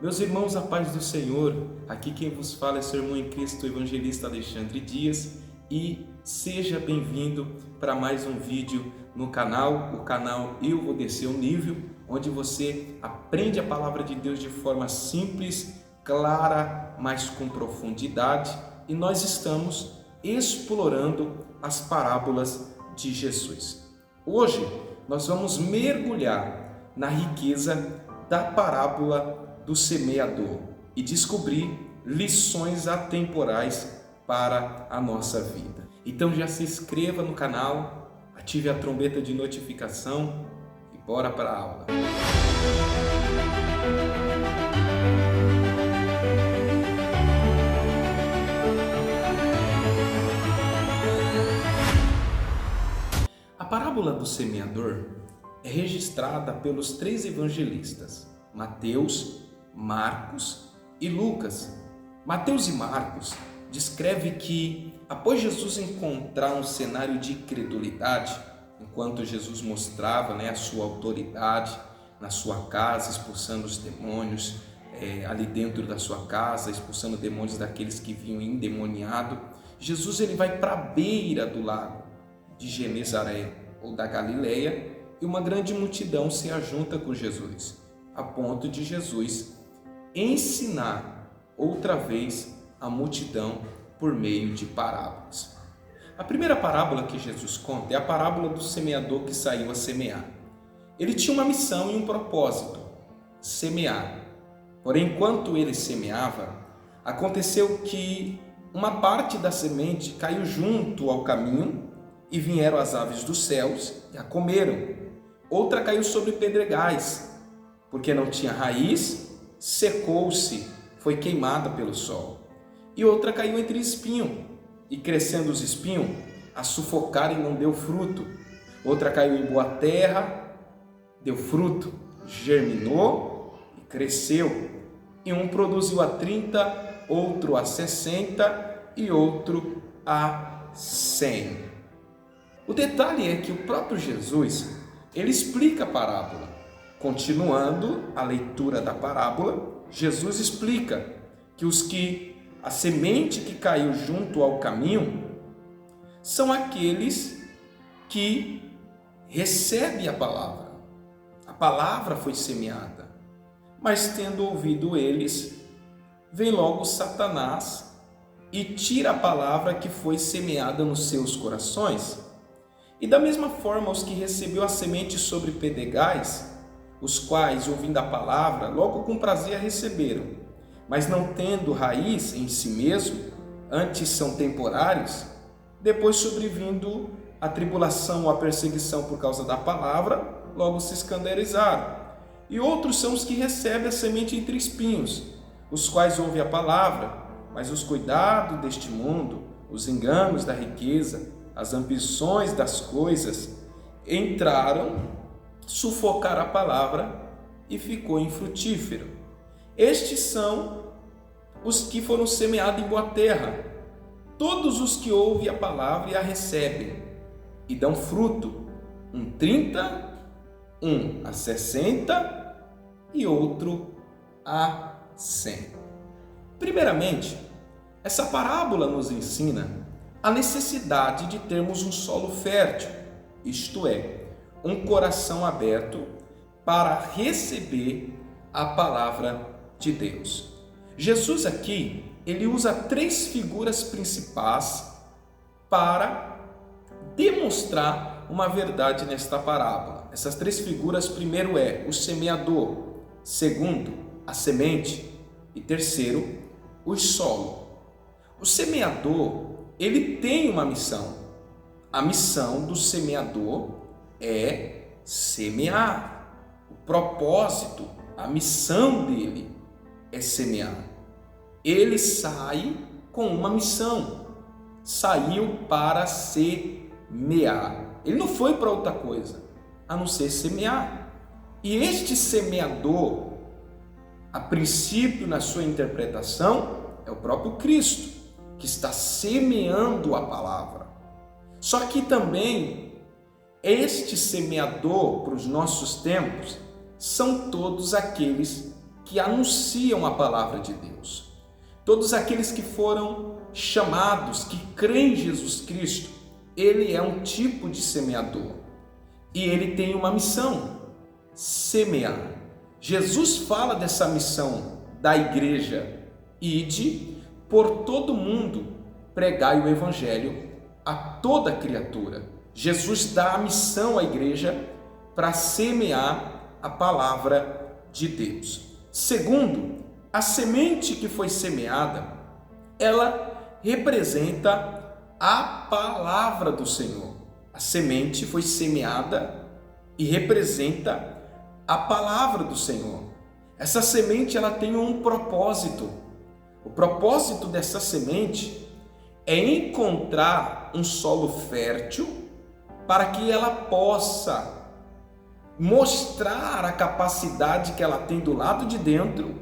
Meus irmãos, a paz do Senhor, aqui quem vos fala é seu irmão em Cristo, o evangelista Alexandre Dias, e seja bem-vindo para mais um vídeo no canal, o canal Eu Vou Descer o Nível, onde você aprende a palavra de Deus de forma simples, clara, mas com profundidade, e nós estamos explorando as parábolas de Jesus. Hoje nós vamos mergulhar na riqueza da parábola do semeador e descobrir lições atemporais para a nossa vida. Então já se inscreva no canal, ative a trombeta de notificação e bora para a aula. A parábola do semeador é registrada pelos três evangelistas, Mateus, Marcos e Lucas. Mateus e Marcos descreve que, após Jesus encontrar um cenário de incredulidade, enquanto Jesus mostrava a sua autoridade na sua casa, expulsando os demônios ali dentro da sua casa, expulsando demônios daqueles que vinham endemoniados, Jesus ele vai para a beira do lago de Genezaré ou da Galileia e uma grande multidão se ajunta com Jesus, a ponto de Jesus ensinar outra vez a multidão por meio de parábolas. A primeira parábola que Jesus conta é a parábola do semeador que saiu a semear. Ele tinha uma missão e um propósito: semear. Porém, enquanto ele semeava, aconteceu que uma parte da semente caiu junto ao caminho e vieram as aves dos céus e a comeram. Outra caiu sobre pedregais, porque não tinha raiz, secou-se, foi queimada pelo sol. E outra caiu entre espinho, e crescendo os espinhos, a sufocaram e não deu fruto. Outra caiu em boa terra, deu fruto, germinou e cresceu. E um produziu a 30, outro a 60 e outro a 100. O detalhe é que o próprio Jesus, ele explica a parábola. Continuando a leitura da parábola, Jesus explica que a semente que caiu junto ao caminho são aqueles que recebem a palavra. A palavra foi semeada, mas tendo ouvido eles, vem logo Satanás e tira a palavra que foi semeada nos seus corações. E da mesma forma, os que recebeu a semente sobre pedregais, os quais, ouvindo a palavra, logo com prazer a receberam, mas não tendo raiz em si mesmo, antes são temporários, depois sobrevindo a tribulação ou a perseguição por causa da palavra, logo se escandalizaram. E outros são os que recebem a semente entre espinhos, os quais ouvem a palavra, mas os cuidados deste mundo, os enganos da riqueza, as ambições das coisas, entraram, sufocaram a palavra e ficou infrutífero. Estes são os que foram semeados em boa terra, todos os que ouvem a palavra e a recebem, e dão fruto, um 30, um a 60 e outro a 100. Primeiramente, essa parábola nos ensina a necessidade de termos um solo fértil, isto é, um coração aberto para receber a palavra de Deus. Jesus aqui, ele usa três figuras principais para demonstrar uma verdade nesta parábola. Essas três figuras, primeiro é o semeador, segundo, a semente e terceiro, o solo. O semeador, ele tem uma missão. A missão do semeador é semear. O propósito, a missão dele é semear. Ele sai com uma missão. Saiu para semear. Ele não foi para outra coisa, a não ser semear. E este semeador, a princípio na sua interpretação, é o próprio Cristo, que está semeando a palavra. Só que também este semeador para os nossos tempos são todos aqueles que anunciam a palavra de Deus. Todos aqueles que foram chamados, que creem em Jesus Cristo, ele é um tipo de semeador. E ele tem uma missão: semear. Jesus fala dessa missão da igreja: ide por todo mundo, pregai o evangelho a toda criatura. Jesus dá a missão à igreja para semear a palavra de Deus. Segundo, a semente que foi semeada, ela representa a palavra do Senhor. A semente foi semeada e representa a palavra do Senhor. Essa semente, ela tem um propósito. O propósito dessa semente é encontrar um solo fértil para que ela possa mostrar a capacidade que ela tem do lado de dentro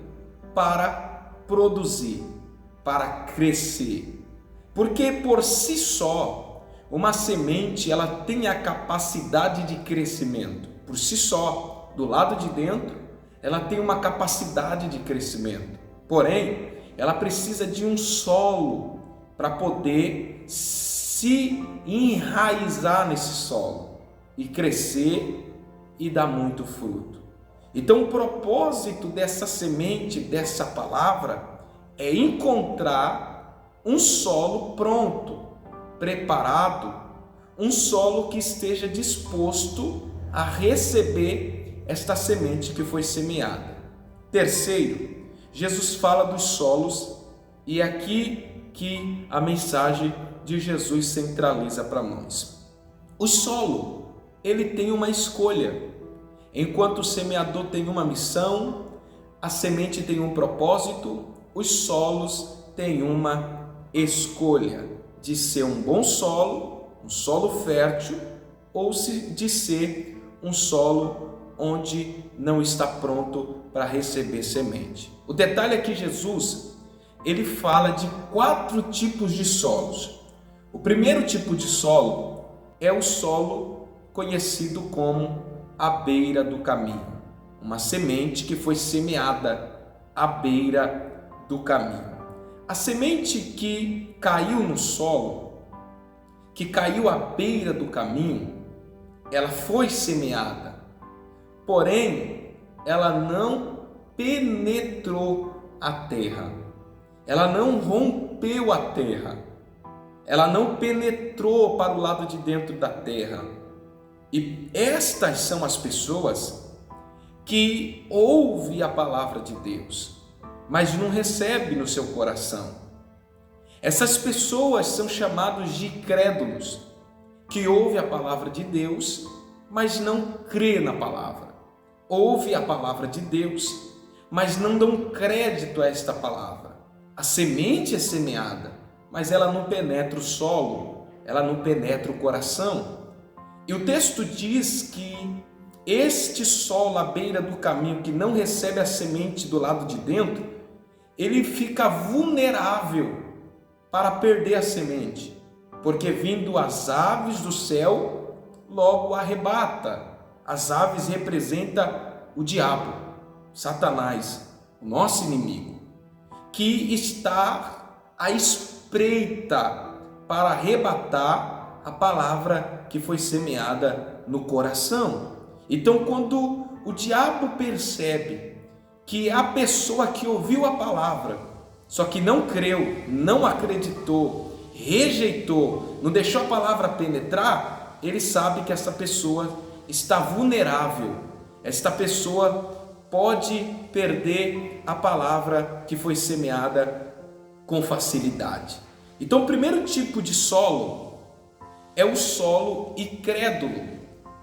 para produzir, para crescer. Porque por si só, uma semente, ela tem a capacidade de crescimento. Por si só, do lado de dentro, ela tem uma capacidade de crescimento. Porém, ela precisa de um solo para poder se enraizar nesse solo e crescer e dar muito fruto. Então, o propósito dessa semente, dessa palavra, é encontrar um solo pronto, preparado, um solo que esteja disposto a receber esta semente que foi semeada. Terceiro, Jesus fala dos solos, e é aqui que a mensagem de Jesus centraliza para nós. O solo, ele tem uma escolha. Enquanto o semeador tem uma missão, a semente tem um propósito, os solos têm uma escolha de ser um bom solo, um solo fértil, ou de ser um solo onde não está pronto para receber semente. O detalhe é que Jesus, ele fala de 4 tipos de solos. O primeiro tipo de solo é o solo conhecido como à beira do caminho. Uma semente que foi semeada à beira do caminho. A semente que caiu no solo, que caiu à beira do caminho, ela foi semeada, porém, ela não penetrou a terra, ela não rompeu a terra, ela não penetrou para o lado de dentro da terra. E estas são as pessoas que ouvem a palavra de Deus, mas não recebem no seu coração. Essas pessoas são chamadas de incrédulos, que ouvem a palavra de Deus, mas não crê na palavra. Ouve a palavra de Deus, mas não dão crédito a esta palavra. A semente é semeada, mas ela não penetra o solo, ela não penetra o coração. E o texto diz que este solo à beira do caminho, que não recebe a semente do lado de dentro, ele fica vulnerável para perder a semente, porque vindo as aves do céu, logo arrebata. As aves representam o diabo, Satanás, o nosso inimigo, que está à espreita para arrebatar a palavra que foi semeada no coração. Então, quando o diabo percebe que a pessoa que ouviu a palavra, só que não creu, não acreditou, rejeitou, não deixou a palavra penetrar, ele sabe que essa pessoa está vulnerável, esta pessoa pode perder a palavra que foi semeada com facilidade. Então, o primeiro tipo de solo é o solo incrédulo,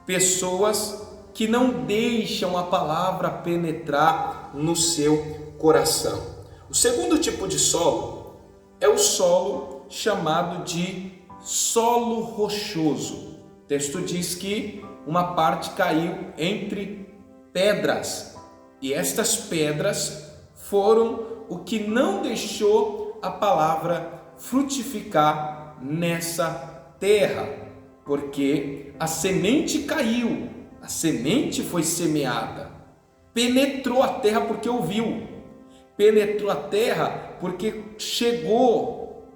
pessoas que não deixam a palavra penetrar no seu coração. O segundo tipo de solo é o solo chamado de solo rochoso. O texto diz que uma parte caiu entre pedras, e estas pedras foram o que não deixou a palavra frutificar nessa terra, porque a semente caiu, a semente foi semeada, penetrou a terra porque ouviu, penetrou a terra porque chegou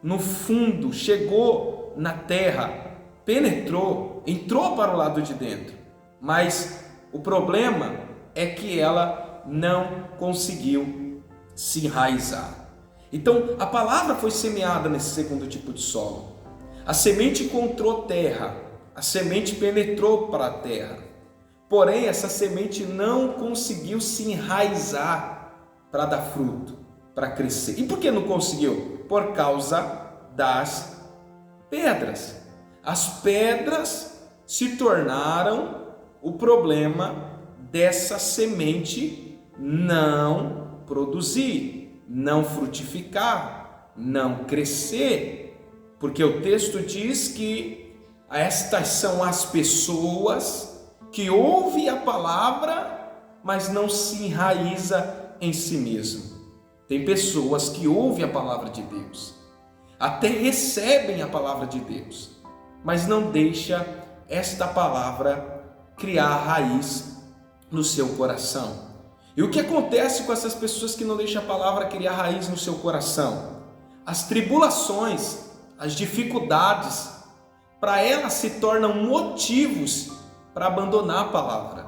no fundo, chegou na terra, penetrou, entrou para o lado de dentro, mas o problema é que ela não conseguiu se enraizar. Então a palavra foi semeada nesse segundo tipo de solo, a semente encontrou terra, a semente penetrou para a terra, porém essa semente não conseguiu se enraizar para dar fruto, para crescer. E por que não conseguiu? Por causa das pedras. As pedras se tornaram o problema dessa semente não produzir, não frutificar, não crescer, porque o texto diz que estas são as pessoas que ouvem a palavra, mas não se enraiza em si mesmo. Tem pessoas que ouvem a palavra de Deus, até recebem a palavra de Deus, mas não deixa esta palavra criar raiz no seu coração. E o que acontece com essas pessoas que não deixam a palavra criar raiz no seu coração? As tribulações, as dificuldades, para elas se tornam motivos para abandonar a palavra.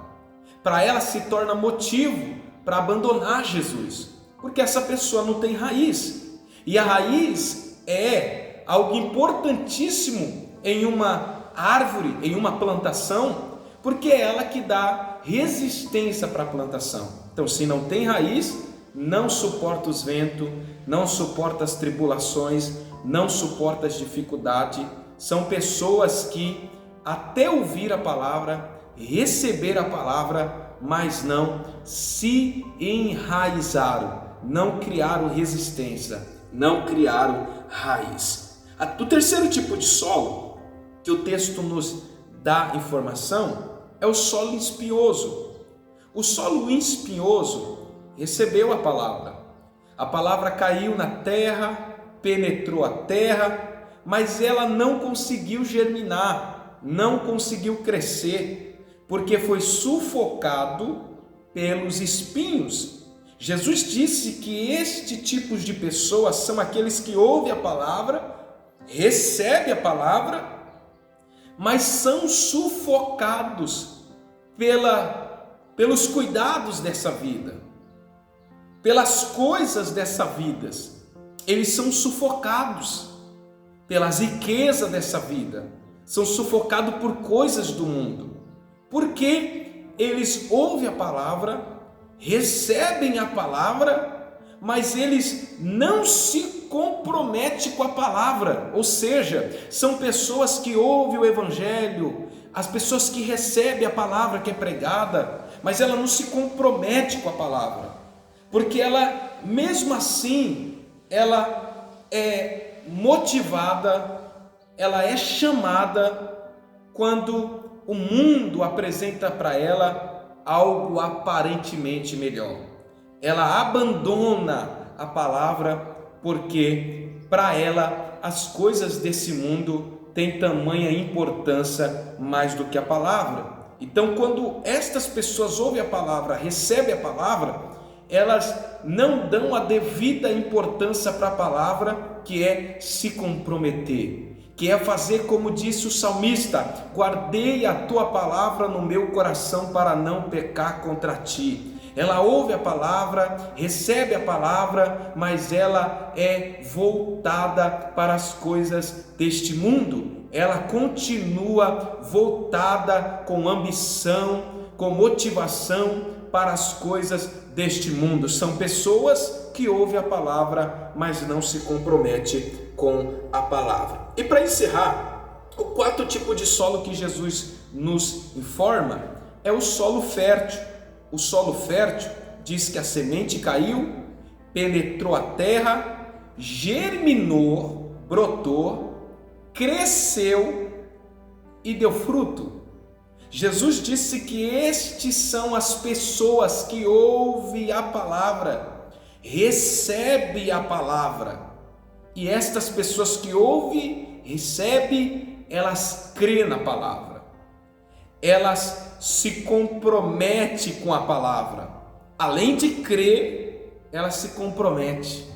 Para elas se torna motivo para abandonar Jesus, porque essa pessoa não tem raiz. E a raiz é algo importantíssimo em uma árvore, em uma plantação, porque é ela que dá resistência para a plantação. Então, se não tem raiz, não suporta os ventos, não suporta as tribulações, não suporta as dificuldades. São pessoas que até ouvir a palavra, receber a palavra, mas não se enraizaram, não criaram resistência, não criaram raiz. O terceiro tipo de solo que o texto nos dá informação é o solo espinhoso. O solo espinhoso recebeu a palavra caiu na terra, penetrou a terra, mas ela não conseguiu germinar, não conseguiu crescer, porque foi sufocado pelos espinhos. Jesus disse que este tipo de pessoas são aqueles que ouvem a palavra, recebem a palavra, mas são sufocados pelos cuidados dessa vida, pelas coisas dessa vida. Eles são sufocados pelas riquezas dessa vida, são sufocados por coisas do mundo, porque eles ouvem a palavra, recebem a palavra, mas eles não se comprometem com a palavra. Ou seja, são pessoas que ouvem o evangelho, as pessoas que recebem a palavra que é pregada, mas ela não se compromete com a palavra, porque ela, mesmo assim, ela é motivada, ela é chamada quando o mundo apresenta para ela algo aparentemente melhor. Ela abandona a palavra porque para ela as coisas desse mundo têm tamanha importância mais do que a palavra. Então, quando estas pessoas ouvem a palavra, recebem a palavra, elas não dão a devida importância para a palavra, que é se comprometer, que é fazer como disse o salmista: guardei a tua palavra no meu coração para não pecar contra ti. Ela ouve a palavra, recebe a palavra, mas ela é voltada para as coisas deste mundo. Ela continua voltada com ambição, com motivação para as coisas deste mundo. São pessoas que ouvem a palavra, mas não se comprometem com a palavra. E para encerrar, o quarto tipo de solo que Jesus nos informa é o solo fértil. O solo fértil diz que a semente caiu, penetrou a terra, germinou, brotou, cresceu e deu fruto. Jesus disse que estes são as pessoas que ouvem a palavra, recebem a palavra. E estas pessoas que ouvem, recebem, elas creem na palavra. Elas se compromete com a palavra. Além de crer, ela se compromete.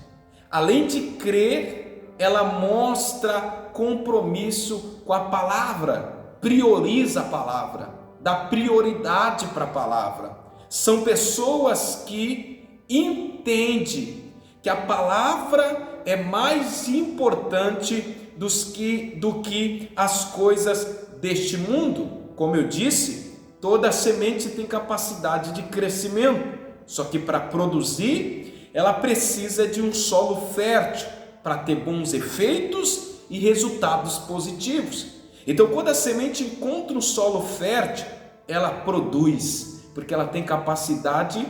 Além de crer, ela mostra compromisso com a palavra, prioriza a palavra, dá prioridade para a palavra. São pessoas que entendem que a palavra é mais importante do que as coisas deste mundo. Como eu disse, toda semente tem capacidade de crescimento, só que para produzir, ela precisa de um solo fértil para ter bons efeitos e resultados positivos. Então, quando a semente encontra um solo fértil, ela produz, porque ela tem capacidade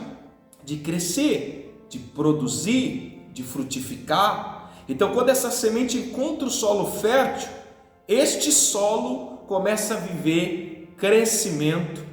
de crescer, de produzir, de frutificar. Então, quando essa semente encontra o solo fértil, este solo começa a viver crescimento,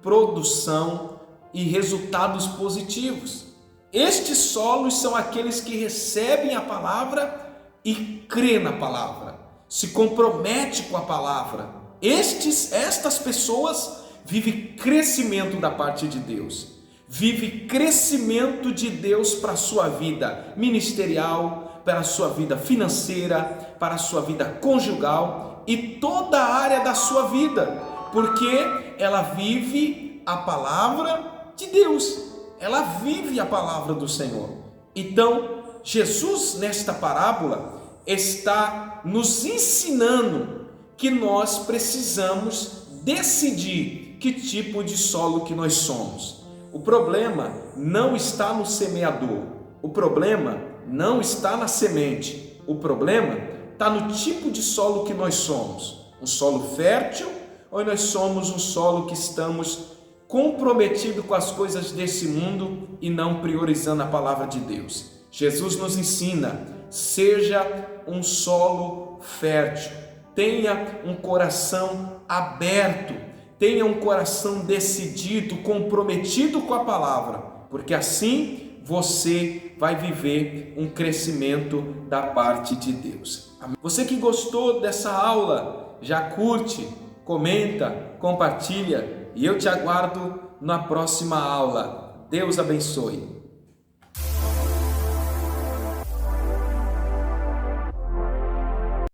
produção e resultados positivos. Estes solos são aqueles que recebem a palavra e crê na palavra, se compromete com a palavra. Estas pessoas vivem crescimento da parte de Deus, vive crescimento de Deus para a sua vida ministerial, para a sua vida financeira, para a sua vida conjugal e toda a área da sua vida, porque ela vive a palavra de Deus, ela vive a palavra do Senhor. Então, Jesus, nesta parábola, está nos ensinando que nós precisamos decidir que tipo de solo que nós somos. O problema não está no semeador, o problema não está na semente, o problema está no tipo de solo que nós somos. Um solo fértil ou nós somos um solo que estamos comprometidos com as coisas desse mundo e não priorizando a palavra de Deus? Jesus nos ensina: seja um solo fértil, tenha um coração aberto, tenha um coração decidido, comprometido com a palavra, porque assim você vai viver um crescimento da parte de Deus. Você que gostou dessa aula, já curte, comenta, compartilha e eu te aguardo na próxima aula. Deus abençoe.